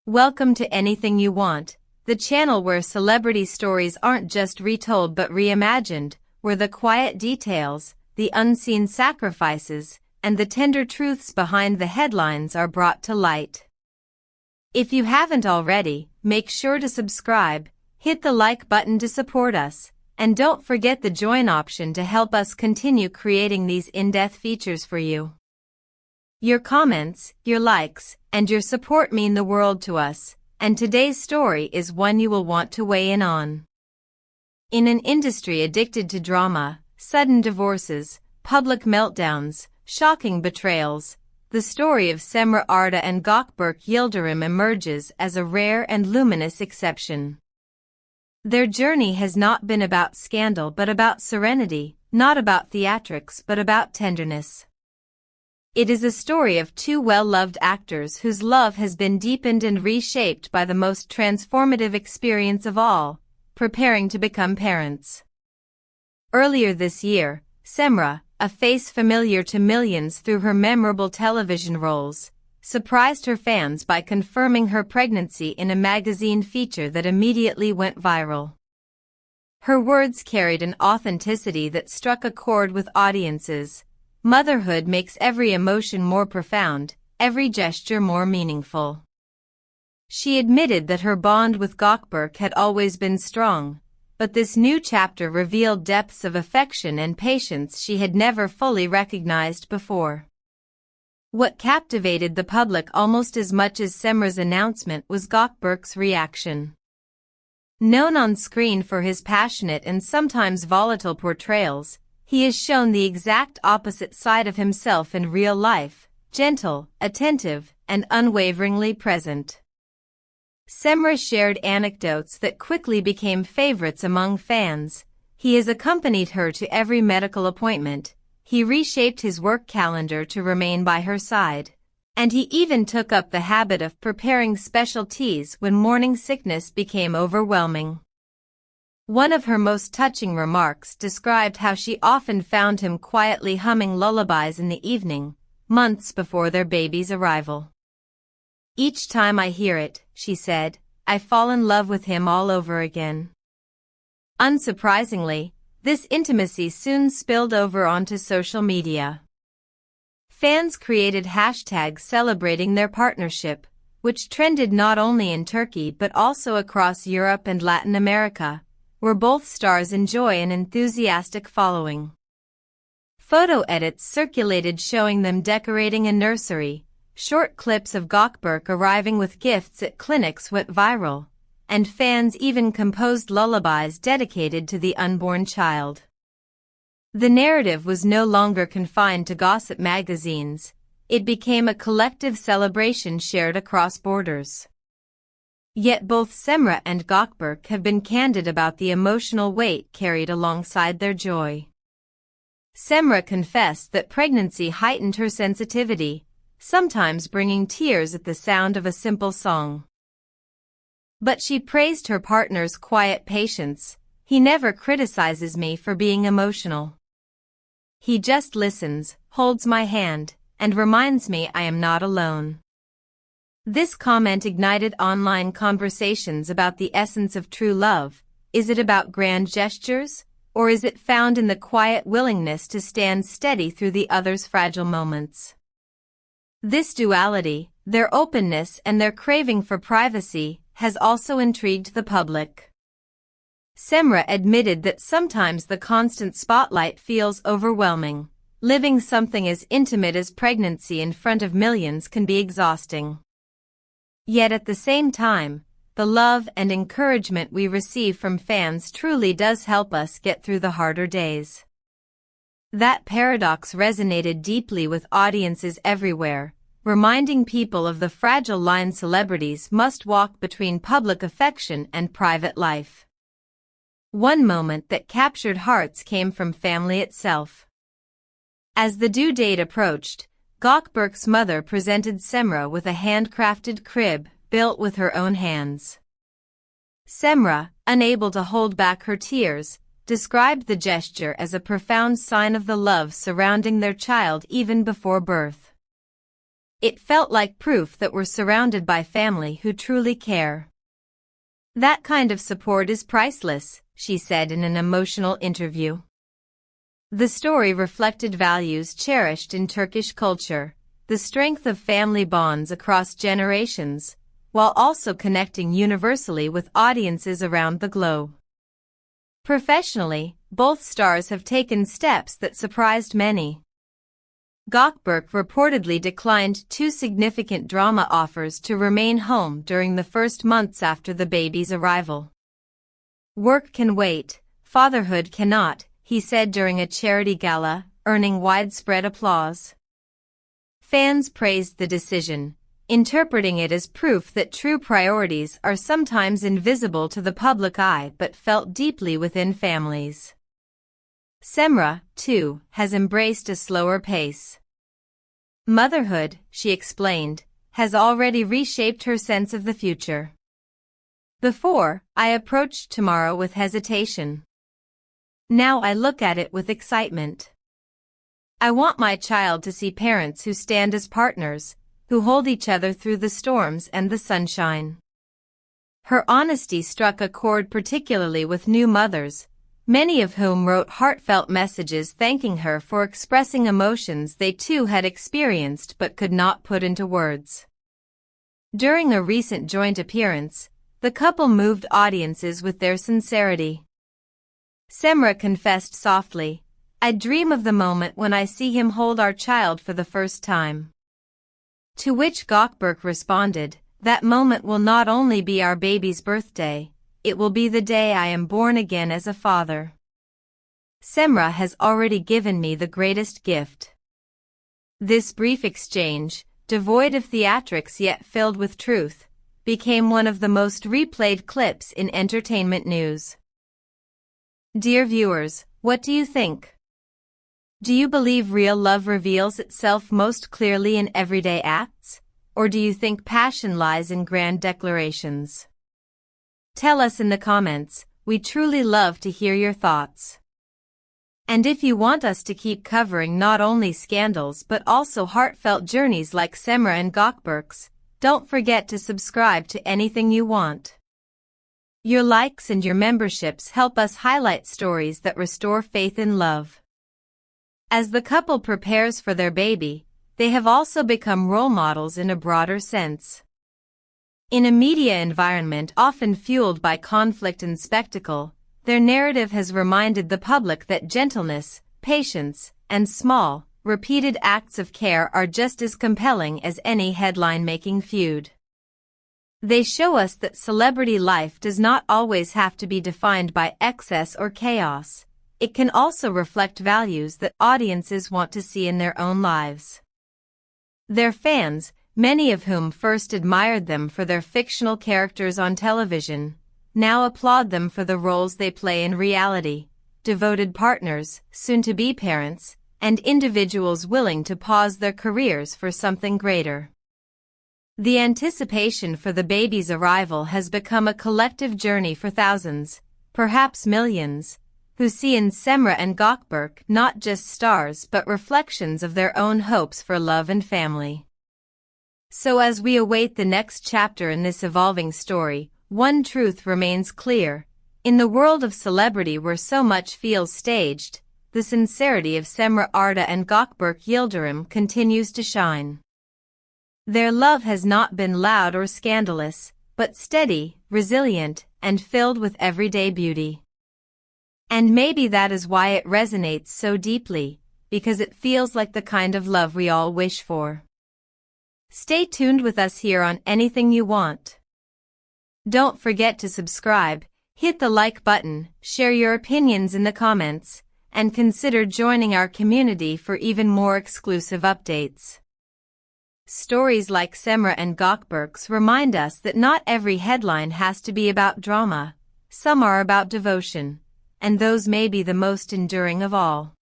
Welcome to Anything You Want, the channel where celebrity stories aren't just retold but reimagined, where the quiet details, the unseen sacrifices, and the tender truths behind the headlines are brought to light. If you haven't already, make sure to subscribe, hit the like button to support us, and don't forget the join option to help us continue creating these in-depth features for you. Your comments, your likes, and your support mean the world to us, and today's story is one you will want to weigh in on. In an industry addicted to drama, sudden divorces, public meltdowns, shocking betrayals, the story of Semra Arda and Gökberk Yildirim emerges as a rare and luminous exception. Their journey has not been about scandal but about serenity, not about theatrics but about tenderness. It is a story of two well-loved actors whose love has been deepened and reshaped by the most transformative experience of all, preparing to become parents. Earlier this year, Semra, a face familiar to millions through her memorable television roles, surprised her fans by confirming her pregnancy in a magazine feature that immediately went viral. Her words carried an authenticity that struck a chord with audiences. Motherhood makes every emotion more profound, every gesture more meaningful. She admitted that her bond with Gökberk had always been strong, but this new chapter revealed depths of affection and patience she had never fully recognized before. What captivated the public almost as much as Semra's announcement was Gökberk's reaction. Known on screen for his passionate and sometimes volatile portrayals, he has shown the exact opposite side of himself in real life, gentle, attentive, and unwaveringly present. Semra shared anecdotes that quickly became favorites among fans. He has accompanied her to every medical appointment, he reshaped his work calendar to remain by her side, and he even took up the habit of preparing special teas when morning sickness became overwhelming. One of her most touching remarks described how she often found him quietly humming lullabies in the evening, months before their baby's arrival. "Each time I hear it," she said, "I fall in love with him all over again." Unsurprisingly, this intimacy soon spilled over onto social media. Fans created hashtags celebrating their partnership, which trended not only in Turkey but also across Europe and Latin America, where both stars enjoy an enthusiastic following. Photo edits circulated showing them decorating a nursery, short clips of Gökberk arriving with gifts at clinics went viral, and fans even composed lullabies dedicated to the unborn child. The narrative was no longer confined to gossip magazines, it became a collective celebration shared across borders. Yet both Semra and Gökberk have been candid about the emotional weight carried alongside their joy. Semra confessed that pregnancy heightened her sensitivity, sometimes bringing tears at the sound of a simple song. But she praised her partner's quiet patience. "He never criticizes me for being emotional. He just listens, holds my hand, and reminds me I am not alone." This comment ignited online conversations about the essence of true love. Is it about grand gestures, or is it found in the quiet willingness to stand steady through the other's fragile moments? This duality, their openness and their craving for privacy, has also intrigued the public. Semra admitted that sometimes the constant spotlight feels overwhelming. Living something as intimate as pregnancy in front of millions can be exhausting. Yet at the same time, the love and encouragement we receive from fans truly does help us get through the harder days. That paradox resonated deeply with audiences everywhere, reminding people of the fragile line celebrities must walk between public affection and private life. One moment that captured hearts came from family itself. As the due date approached, Gökberk's mother presented Semra with a handcrafted crib built with her own hands. Semra, unable to hold back her tears, described the gesture as a profound sign of the love surrounding their child even before birth. It felt like proof that we're surrounded by family who truly care. That kind of support is priceless, she said in an emotional interview. The story reflected values cherished in Turkish culture, the strength of family bonds across generations, while also connecting universally with audiences around the globe. Professionally, both stars have taken steps that surprised many. Gökberk reportedly declined 2 significant drama offers to remain home during the first months after the baby's arrival. "Work can wait, fatherhood cannot," he said during a charity gala, earning widespread applause. Fans praised the decision, interpreting it as proof that true priorities are sometimes invisible to the public eye but felt deeply within families. Semra, too, has embraced a slower pace. "Motherhood," she explained, "has already reshaped her sense of the future. Before, I approached tomorrow with hesitation. Now I look at it with excitement. I want my child to see parents who stand as partners, who hold each other through the storms and the sunshine." Her honesty struck a chord particularly with new mothers, many of whom wrote heartfelt messages thanking her for expressing emotions they too had experienced but could not put into words. During a recent joint appearance, the couple moved audiences with their sincerity. Semra confessed softly, "I dream of the moment when I see him hold our child for the first time." To which Gökberk responded, "That moment will not only be our baby's birthday, it will be the day I am born again as a father. Semra has already given me the greatest gift." This brief exchange, devoid of theatrics yet filled with truth, became one of the most replayed clips in entertainment news. Dear viewers, what do you think? Do you believe real love reveals itself most clearly in everyday acts, or do you think passion lies in grand declarations? Tell us in the comments, we truly love to hear your thoughts. And if you want us to keep covering not only scandals but also heartfelt journeys like Semra and Gökberk's, don't forget to subscribe to Anything You Want. Your likes and your memberships help us highlight stories that restore faith in love. As the couple prepares for their baby, they have also become role models in a broader sense. In a media environment often fueled by conflict and spectacle, their narrative has reminded the public that gentleness, patience, and small, repeated acts of care are just as compelling as any headline-making feud. They show us that celebrity life does not always have to be defined by excess or chaos. It can also reflect values that audiences want to see in their own lives. Their fans, many of whom first admired them for their fictional characters on television, now applaud them for the roles they play in reality: devoted partners, soon-to-be parents, and individuals willing to pause their careers for something greater. The anticipation for the baby's arrival has become a collective journey for thousands, perhaps millions, who see in Semra and Gökberk not just stars but reflections of their own hopes for love and family. So as we await the next chapter in this evolving story, one truth remains clear. In the world of celebrity where so much feels staged, the sincerity of Semra Arda and Gökberk Yildirim continues to shine. Their love has not been loud or scandalous, but steady, resilient, and filled with everyday beauty. And maybe that is why it resonates so deeply, because it feels like the kind of love we all wish for. Stay tuned with us here on Anything You Want. Don't forget to subscribe, hit the like button, share your opinions in the comments, and consider joining our community for even more exclusive updates. Stories like Semra and Gökberk's remind us that not every headline has to be about drama. Some are about devotion, and those may be the most enduring of all.